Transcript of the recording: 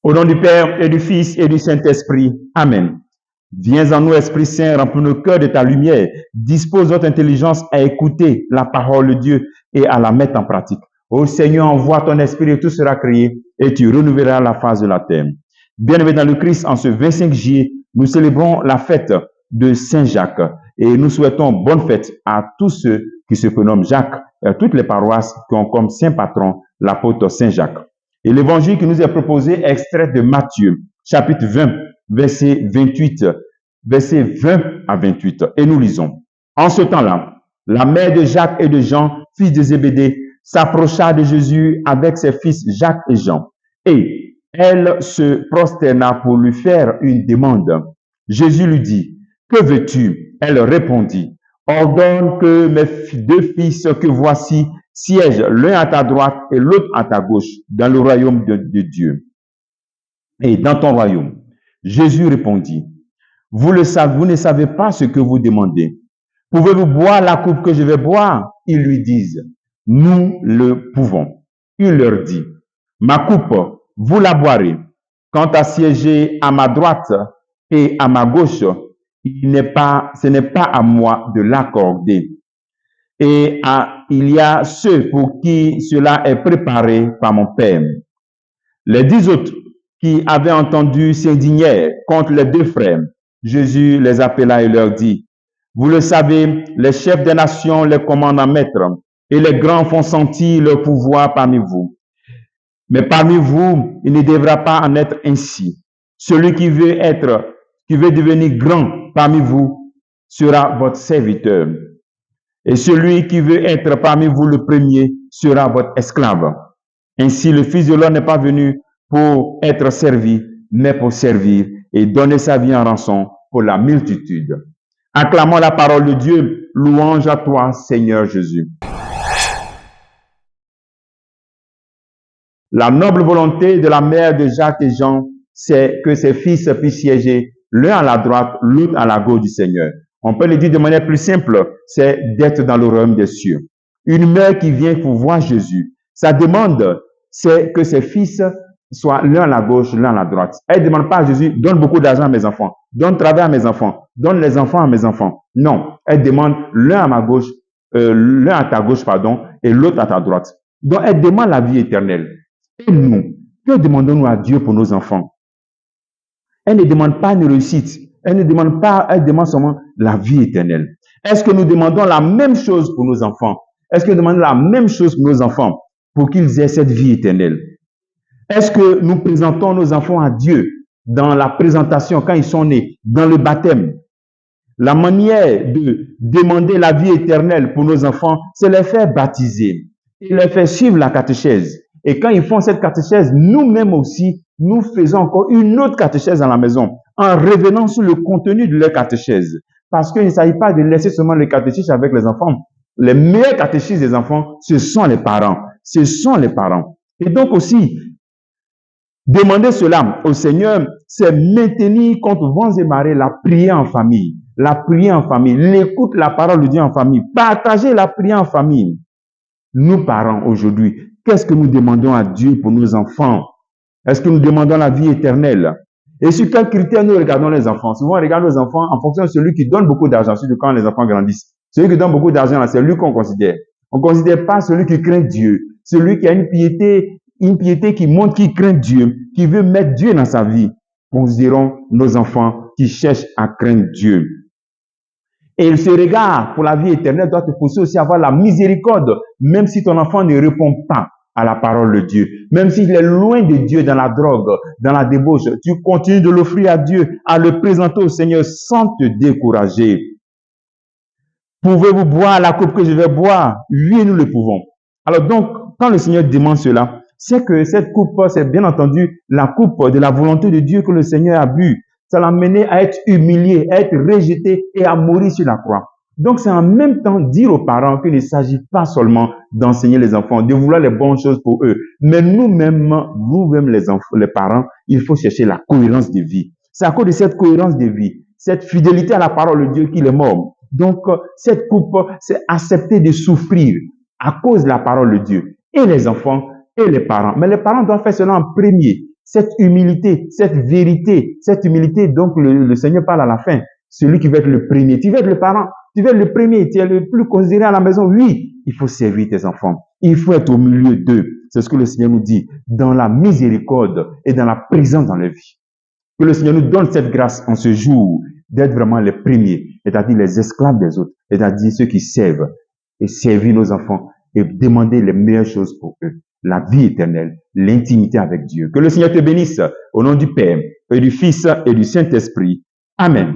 Au nom du Père et du Fils et du Saint-Esprit. Amen. Viens en nous, Esprit Saint, remplis nos cœurs de ta lumière. Dispose notre intelligence à écouter la parole de Dieu et à la mettre en pratique. Ô Seigneur, envoie ton Esprit et tout sera créé et tu renouvelleras la face de la terre. Bien-aimés dans le Christ, en ce 25 juillet, nous célébrons la fête de Saint Jacques et nous souhaitons bonne fête à tous ceux qui se prénomment Jacques et à toutes les paroisses qui ont comme saint patron l'apôtre Saint Jacques. Et l'évangile qui nous est proposé est extrait de Matthieu, chapitre 20, verset 28, verset 20 à 28. Et nous lisons. En ce temps-là, la mère de Jacques et de Jean, fils de Zébédée, s'approcha de Jésus avec ses fils Jacques et Jean. Et elle se prosterna pour lui faire une demande. Jésus lui dit, « Que veux-tu » Elle répondit, « Ordonne que mes deux fils que voici siègent l'un à ta droite et l'autre à ta gauche dans le royaume de Dieu. Et dans ton royaume. » Jésus répondit, vous ne savez pas ce que vous demandez. Pouvez-vous boire la coupe que je vais boire? Ils lui disent, nous le pouvons. Il leur dit, ma coupe, vous la boirez. Quant à siéger à ma droite et à ma gauche, ce n'est pas à moi de l'accorder. Et il y a ceux pour qui cela est préparé par mon Père. Les 10 autres qui avaient entendu s'indignèrent contre les deux frères. Jésus les appela et leur dit, vous le savez, les chefs des nations les commandent à maître, et les grands font sentir leur pouvoir parmi vous. Mais parmi vous, il ne devra pas en être ainsi. Celui qui veut devenir grand parmi vous sera votre serviteur. Et celui qui veut être parmi vous le premier sera votre esclave. Ainsi, le Fils de l'homme n'est pas venu pour être servi, mais pour servir et donner sa vie en rançon pour la multitude. Acclamons la parole de Dieu. Louange à toi, Seigneur Jésus. La noble volonté de la mère de Jacques et Jean, c'est que ses fils puissent siéger l'un à la droite, l'autre à la gauche du Seigneur. On peut le dire de manière plus simple, c'est d'être dans le royaume des cieux. Une mère qui vient pour voir Jésus, sa demande, c'est que ses fils soient l'un à la gauche, l'un à la droite. Elle ne demande pas à Jésus, donne beaucoup d'argent à mes enfants, donne travail à mes enfants, donne les enfants à mes enfants. Non, elle demande l'un à ma gauche, l'un à ta gauche, pardon, et l'autre à ta droite. Donc, elle demande la vie éternelle. Et nous, que demandons-nous à Dieu pour nos enfants? Elle ne demande pas une réussite. Elle demande seulement la vie éternelle. Est-ce que nous demandons la même chose pour nos enfants? Est-ce que nous demandons la même chose pour nos enfants pour qu'ils aient cette vie éternelle? Est-ce que nous présentons nos enfants à Dieu dans la présentation, quand ils sont nés, dans le baptême? La manière de demander la vie éternelle pour nos enfants, c'est les faire baptiser et les faire suivre la catéchèse. Et quand ils font cette catéchèse, nous-mêmes aussi, nous faisons encore une autre catéchèse à la maison, en revenant sur le contenu de leur catéchèse. Parce qu'il ne s'agit pas de laisser seulement le catéchisme avec les enfants. Les meilleurs catéchistes des enfants, ce sont les parents. Ce sont les parents. Et donc aussi, demander cela au Seigneur, c'est maintenir contre vents et marées la prière en famille. La prière en famille, l'écoute la parole de Dieu en famille, partager la prière en famille. Nous, parents, aujourd'hui, qu'est-ce que nous demandons à Dieu pour nos enfants? Est-ce que nous demandons la vie éternelle? Et sur quels critères nous regardons les enfants? Souvent, on regarde nos enfants en fonction de celui qui donne beaucoup d'argent, surtout quand les enfants grandissent. Celui qui donne beaucoup d'argent, c'est lui qu'on considère. On ne considère pas celui qui craint Dieu, celui qui a une piété qui montre qu'il craint Dieu, qui veut mettre Dieu dans sa vie. Considérons nos enfants qui cherchent à craindre Dieu. Et ce regard pour la vie éternelle doit te pousser aussi à avoir la miséricorde, même si ton enfant ne répond pas à la parole de Dieu. Même s'il est loin de Dieu dans la drogue, dans la débauche, tu continues de l'offrir à Dieu, à le présenter au Seigneur sans te décourager. Pouvez-vous boire la coupe que je vais boire? Oui, nous le pouvons. Alors donc, quand le Seigneur demande cela, c'est que cette coupe, c'est bien entendu la coupe de la volonté de Dieu que le Seigneur a bu. ça l'a mené à être humilié, à être rejeté et à mourir sur la croix. Donc, c'est en même temps dire aux parents qu'il ne s'agit pas seulement d'enseigner les enfants, de vouloir les bonnes choses pour eux, mais nous-mêmes, vous-même les enfants, les parents, il faut chercher la cohérence de vie. C'est à cause de cette cohérence de vie, cette fidélité à la parole de Dieu qu'il est mort. Donc, cette coupe, c'est accepter de souffrir à cause de la parole de Dieu. Et les enfants, et les parents. Mais les parents doivent faire cela en premier. Cette humilité, cette vérité, cette humilité, donc le Seigneur parle à la fin. Celui qui veut être le premier. Tu veux être le parent, tu veux être le premier, tu es le plus considéré à la maison. Oui, il faut servir tes enfants. Il faut être au milieu d'eux. C'est ce que le Seigneur nous dit, dans la miséricorde et dans la présence dans leur vie. Que le Seigneur nous donne cette grâce en ce jour d'être vraiment les premiers, c'est-à-dire les esclaves des autres, c'est-à-dire ceux qui servent et servir nos enfants et demander les meilleures choses pour eux. La vie éternelle, l'intimité avec Dieu. Que le Seigneur te bénisse au nom du Père et du Fils et du Saint-Esprit. Amen.